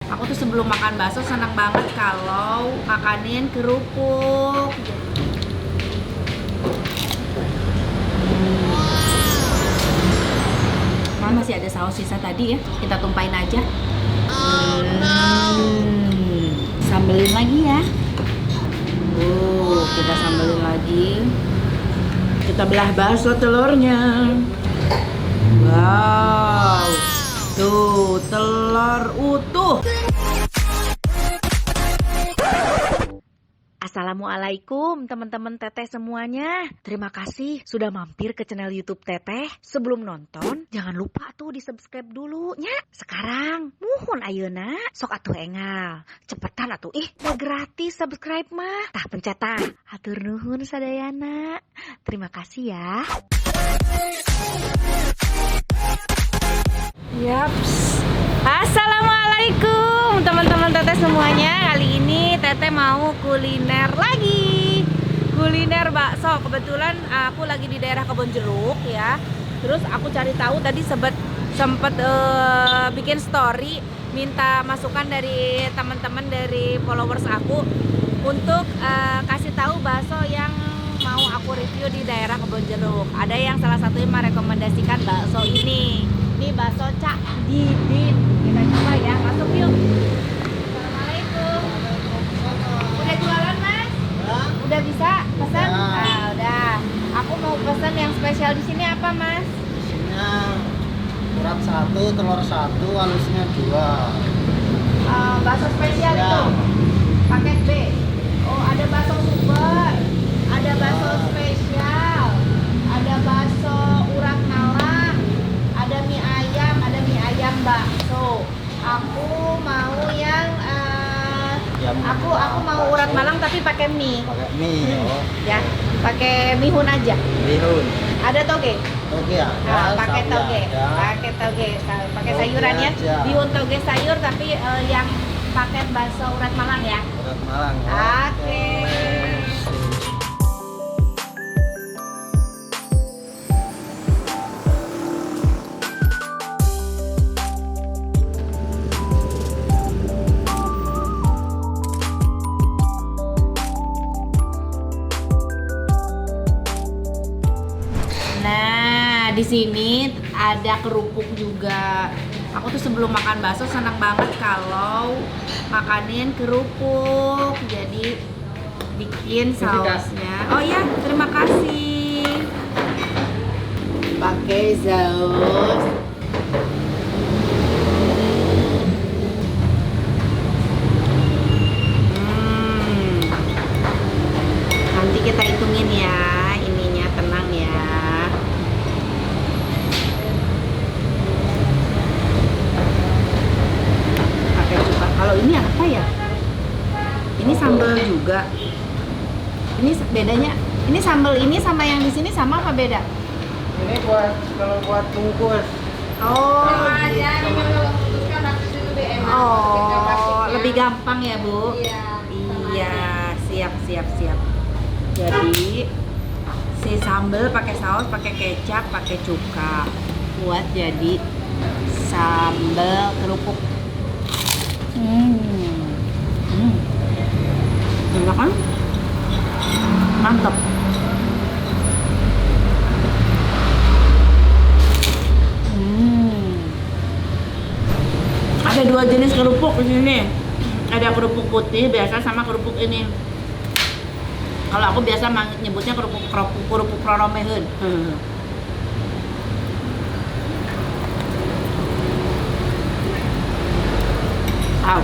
Aku tuh sebelum makan bakso senang banget kalau makanin kerupuk. Masih ada saus sisa tadi ya, kita tumpahin aja. Sambelin lagi ya. Kita sambelin lagi. Kita belah bakso telurnya. Wow, tuh telur utuh. Assalamualaikum teman-teman Teteh semuanya. Terima kasih sudah mampir ke channel YouTube Teteh. Sebelum nonton, jangan lupa tuh di-subscribe dulu nya. Sekarang, muhun ayeuna, sok atuh engal. Cepetan atuh, udah gratis subscribe mah. Tah pencet tah. Hatur nuhun sadayana. Terima kasih ya. Yaps. Assalamualaikum teman-teman Teteh semuanya. Kali ini Teteh mau kuliner lagi. Kuliner bakso. Kebetulan aku lagi di daerah Kebonjeruk ya. Terus aku cari tahu tadi sempet bikin story minta masukan dari teman-teman dari followers aku untuk kasih tahu bakso yang mau aku review di daerah Kebonjeruk. Ada yang salah satunya merekomendasikan bakso ini. Ini bakso Cak Didin. Kita coba ya, masuk yuk. Assalamualaikum. Udah jualan mas? Udah bisa pesan? Udah. Aku mau pesan yang spesial di sini apa mas? Isinya urat 1, telur 1, halusnya 2. Bakso spesial Ya. itu? Paket B. Oh ada bakso super, ada bakso spesial, ada bakso urat malang, ada mie ayam bakso. Aku mau yang aku mau urat malang tapi pakai mie. Pakai mie. Ya, pakai mihun aja. Bihun. Ada toge? Oke ya. Pakai toge. Ya. Pakai toge. Pakai Toge sayurannya. aja. Bihun toge sayur tapi yang paket bakso urat malang ya. Urat Malang. Oke. Nah, di sini ada kerupuk juga. Aku tuh sebelum makan bakso senang banget kalau makanin kerupuk. Jadi bikin sausnya. Oh ya, terima kasih. Pakai saus. Nanti kita hitungin ya, ininya tenang ya. Pakai cuka. Kalau ini apa ya? Ini sambal juga. Ini bedanya. Ini sambal ini sama yang di sini sama apa beda? Ini kalau buat bungkus. Oh, lebih gampang ya Bu? Iya, siap. Jadi si sambal pakai saus, pakai kecap, pakai cuka, buat jadi sambal kerupuk. Enak kan? Mantap. Ada 2 jenis kerupuk di sini. Ada kerupuk putih biasa sama kerupuk ini. Kalau aku biasa nyebutnya kerupuk roromeheun. Au.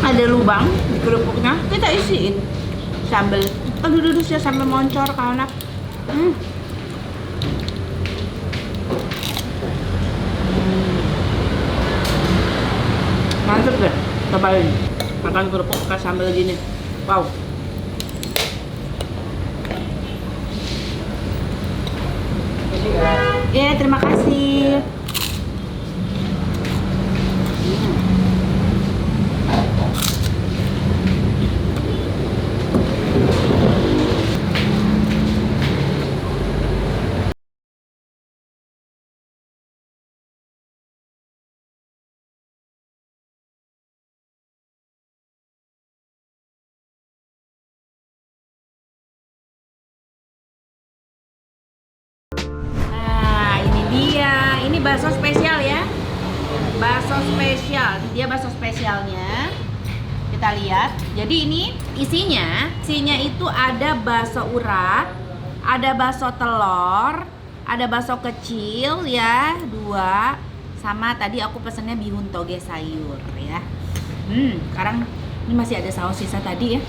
Ada lubang di kerupuknya, kita isiin sambal. Aduh ya sambal moncor kanak. Mantep deh, cobain makan kerupuk pakai sambal gini. Wow. Ya, terima kasih. Nah, ini dia. Ini bakso spesial ya. Bakso spesial. Dia bakso spesialnya. Kita lihat. Jadi ini isinya itu ada bakso urat, ada bakso telur, ada bakso kecil ya, 2, sama tadi aku pesennya bihun toge sayur ya. Sekarang ini masih ada saus sisa tadi ya.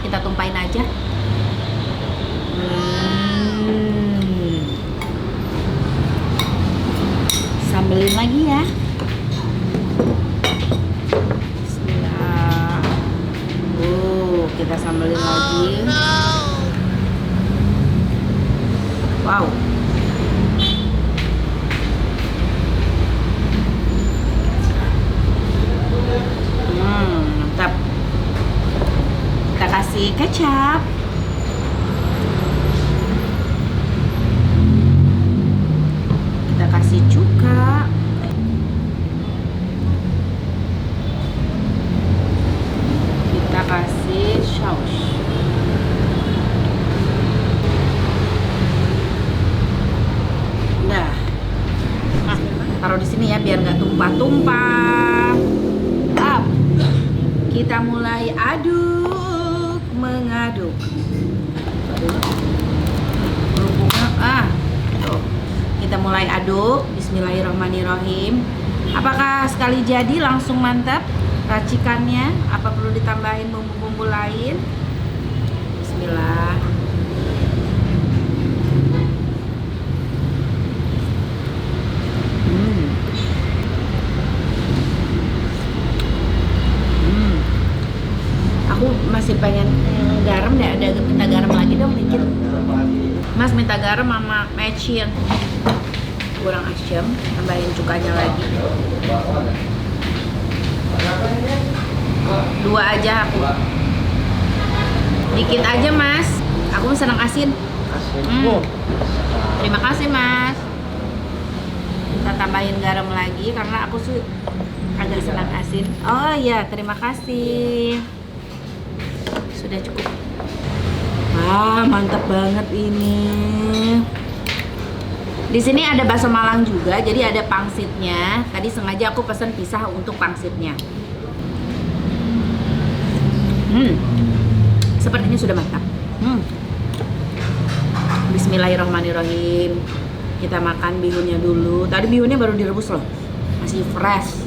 Kita tumpahin aja. Sambelin lagi ya. Bismillah. Kita sambelin lagi. Wow. Mantap. Kita kasih kecap. Kita kasih cuka. Kita kasih saus. Nah, taruh di sini ya biar nggak tumpah-tumpah. Kita mulai aduk, mengaduk. Kerupuknya, tuh. Kita mulai aduk. Bismillahirrahmanirrahim. Apakah sekali jadi langsung mantap racikannya? Apa perlu ditambahin bumbu-bumbu lain? Bismillah. Aku masih pengen garam deh, ada minta garam lagi dong dikit. Mas minta garam sama mecin. Kurang asam, tambahin cukanya lagi. 2 aja aku. Dikit aja mas, aku senang asin. Terima kasih mas. Kita tambahin garam lagi karena aku agak senang asin. Oh iya, terima kasih. Sudah cukup. Wah, mantap banget ini. Di sini ada bakso Malang juga, jadi ada pangsitnya. Tadi sengaja aku pesan pisah untuk pangsitnya. Sepertinya sudah mantap. Bismillahirrahmanirrahim. Kita makan bihunnya dulu. Tadi bihunnya baru direbus loh, masih fresh.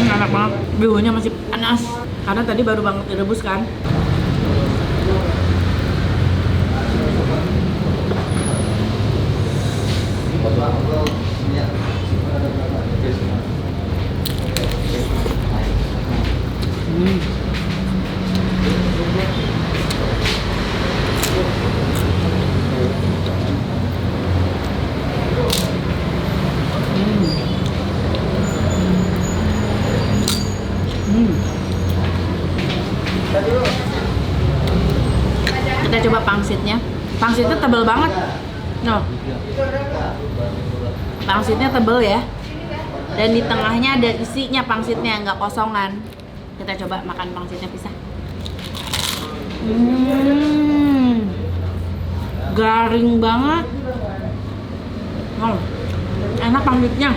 Enak banget, bihunnya masih panas karena tadi baru banget direbus kan. Kita coba pangsitnya. Pangsitnya tebel banget. No. Pangsitnya tebel ya. Dan di tengahnya ada isinya pangsitnya, nggak kosongan. Kita coba makan pangsitnya pisah. Garing banget. Enak pangsitnya.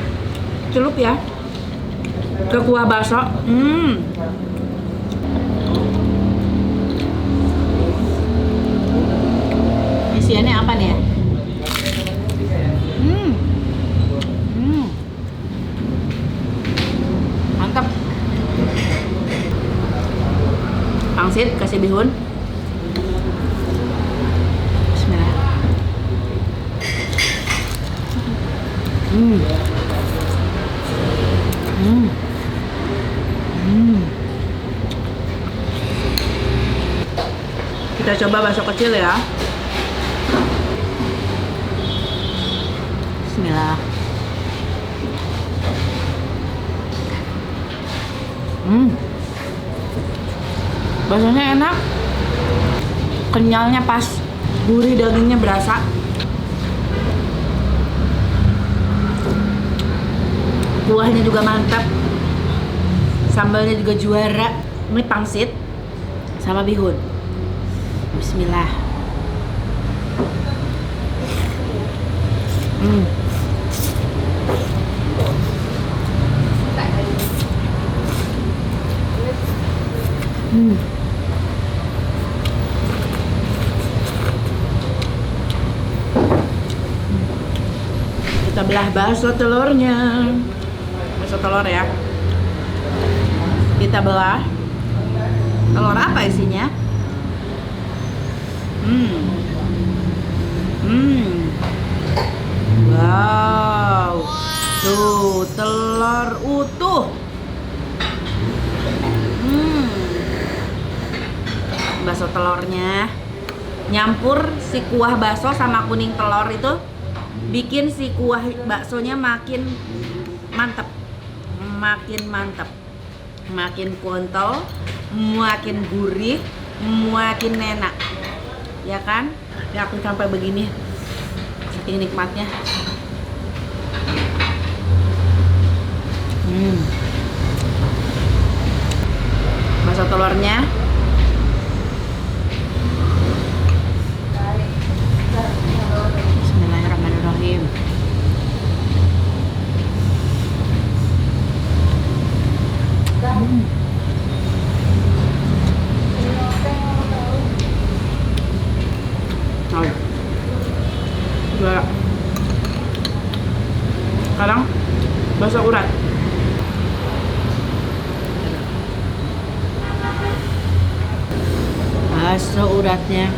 Celup ya. Ke kuah bakso. Isiannya apa nih ya? Mantap. Pangsit kasih bihun. Hmm. Hmm. Hmm. Kita coba bakso kecil ya. Bismillah. Baksonya enak, kenyalnya pas, gurih, dagingnya berasa. Kuahnya juga mantap, sambalnya juga juara. Ini pangsit sama bihun. Bismillah. Kita belah bakso telurnya. Bakso telur ya. Kita belah. Telur apa isinya? Wow. Tuh, telur utuh. Bakso telurnya nyampur si kuah bakso sama kuning telur itu bikin si kuah baksonya makin mantep, makin kontol, makin gurih, makin enak, ya kan? Ya aku sampai begini, saking nikmatnya. Bakso telurnya Bismillahirrahmanirrahim. Juara. Sekarang bakso urat. Bakso uratnya.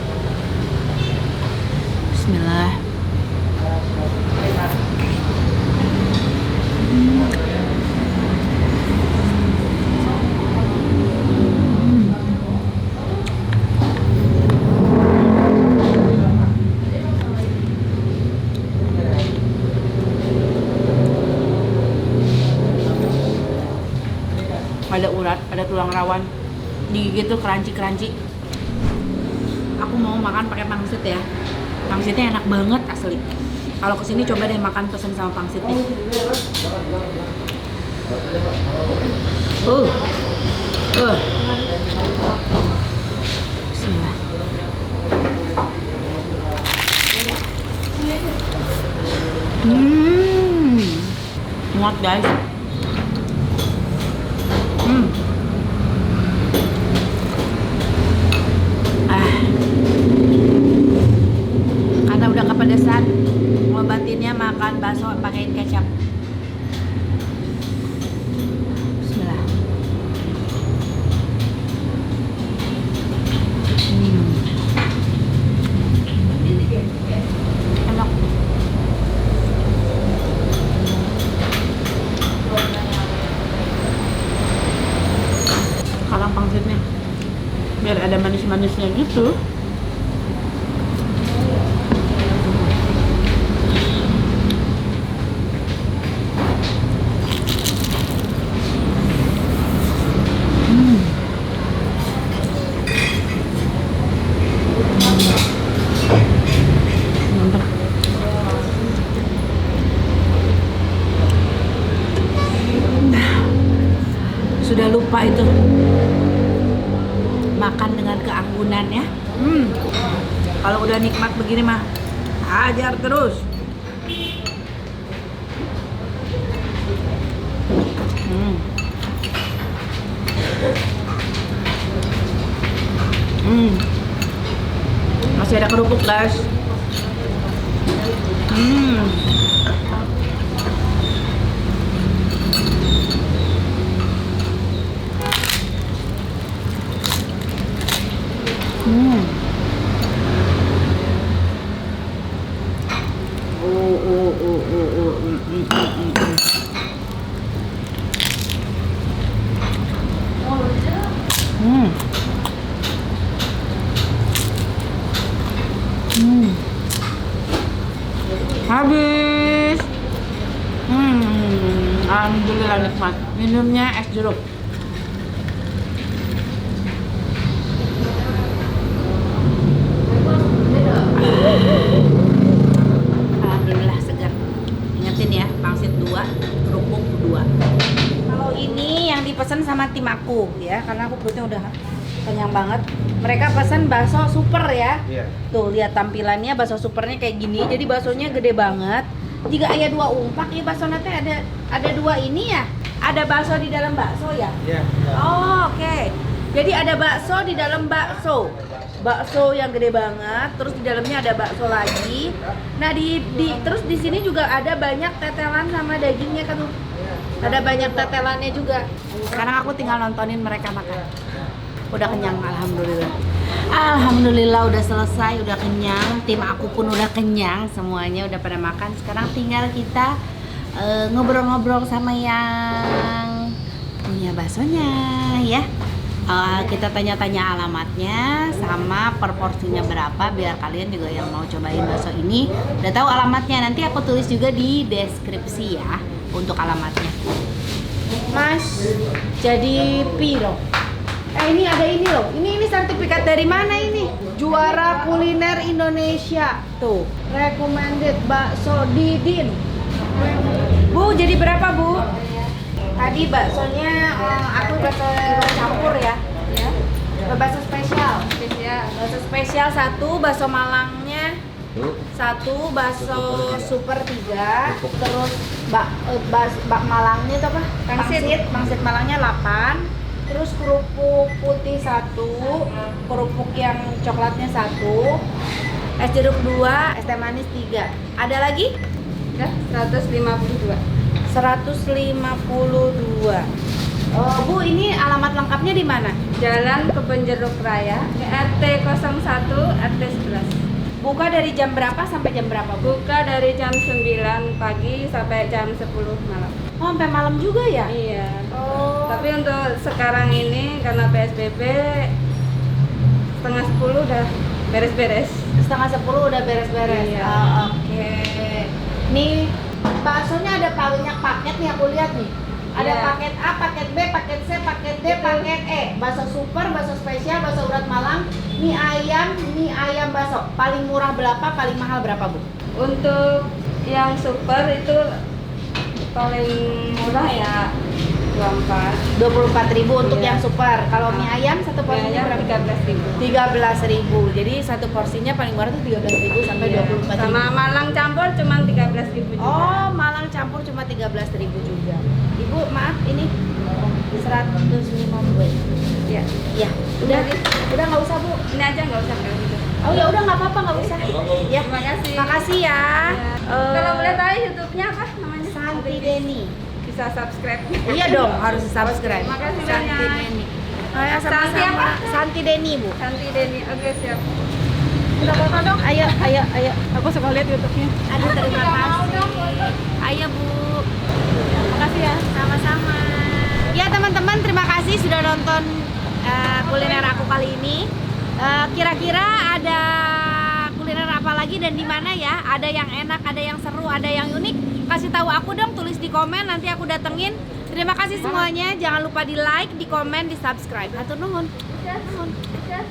Bismillah. Ada urat, ada tulang rawan, digigit tuh crunchy. Aku mau makan pakai pangsit ya. Pangsitnya enak banget asli. Kalau kesini coba deh makan pesen sama pangsitnya. Bismillah. Muat guys. Karena udah kepedesan, ngobatinnya makan bakso pakein kecap. Bismillah. Enak. Sekarang pangsitnya biar ada manis-manisnya gitu. Sudah lupa itu makan dengan keanggunan ya. Kalau udah nikmat begini mah hajar terus. Masih ada kerupuk guys. Hmm. Hmm. Habis. Alhamdulillah nikmat. Minumnya es jeruk. Alhamdulillah segar. Ingetin ya, pangsit 2, kerupuk 2. Kalau ini yang dipesan sama tim aku ya, karena aku perutnya udah kenyang banget. Mereka pesan bakso super ya. Iya. Tuh lihat tampilannya, bakso supernya kayak gini. Jadi baksonya gede banget. Jika ada 2 umpak ya bakso nanti ada 2 ini ya. Ada bakso di dalam bakso ya. Iya. Oh, oke. Jadi ada bakso di dalam bakso. Bakso yang gede banget, terus di dalamnya ada bakso lagi. Nah, terus di sini juga ada banyak tetelan sama dagingnya kan tuh. Ada banyak tetelannya juga. Sekarang aku tinggal nontonin mereka makan. Udah kenyang, alhamdulillah. Alhamdulillah udah selesai, udah kenyang. Tim aku pun udah kenyang, semuanya udah pada makan. Sekarang tinggal kita ngobrol-ngobrol sama yang punya baksonya ya. Kita tanya-tanya alamatnya sama per porsinya berapa biar kalian juga yang mau cobain bakso ini udah tahu alamatnya. Nanti aku tulis juga di deskripsi ya untuk alamatnya. Mas, jadi piro? Ini ada ini loh. Ini sertifikat dari mana ini? Juara kuliner Indonesia. Tuh, recommended bakso Didin. Bu, jadi berapa, Bu? Tadi baksonya aku bakso campur ya. Ya. Bakso spesial. Bakso spesial 1, bakso Malangnya 1, bakso super 3, terus bak Malangnya itu apa? Pangsit Malangnya 8, terus kerupuk putih 1, kerupuk yang coklatnya 1, es jeruk 2, es teh manis 3. Ada lagi? Udah 152. 152. Oh, Bu, ini alamat lengkapnya di mana? Jalan Kebon Jeruk Raya, RT 01, RT 11. Buka dari jam berapa sampai jam berapa, Bu? Buka dari jam 9 pagi sampai jam 10 malam. Oh, sampai malam juga ya? Iya. Oh. Tapi untuk sekarang ini karena PSBB setengah 10 udah beres-beres. Setengah 10 udah beres-beres. Iya. Oh, oke. Nih, baksonya ada banyak paket nih aku lihat nih. Ada Iya. paket A, paket B, paket C, paket D, paket E. Bakso super, bakso spesial, bakso urat Malang, mie ayam bakso. Paling murah berapa, paling mahal berapa, Bu? Untuk yang super itu paling murah ya 24.000 untuk Iya. yang super. Kalau mie ayam satu porsinya berapa? 13.000. 13.000. Jadi satu porsinya paling murah tuh 13.000 sampai 24.000. Sama Malang campur cuma 13.000 juga. Oh, Malang campur cuma 13.000 juga. Ibu, maaf ini 150. Iya. Ya, udah nggak usah, Bu. Ini aja nggak usah kayak gitu. Oh ya udah nggak apa-apa, nggak usah. Ya, Terima kasih. makasih ya. Kalau boleh tahu YouTube-nya apa namanya? Santi Deni. Bisa subscribe. Iya dong, harus subscribe. Makasih Santi banyak. Deni. Santi apa? Santi Deni, Bu. Santi Deni. Oke, siap. Udah foto dong. Ayo. Aku suka lihat YouTube-nya. Aduh, terima kasih. Ayo, Bu. Makasih ya. Sama-sama. Ya teman-teman, terima kasih sudah nonton kuliner aku kali ini. Kira-kira ada kuliner apa lagi dan di mana ya? Ada yang enak, ada yang seru, ada yang unik. Kasih tahu aku dong, tulis di komen, nanti aku datengin. Terima kasih semuanya. Jangan lupa di like, di komen, di subscribe. Hatur nuhun. Yes.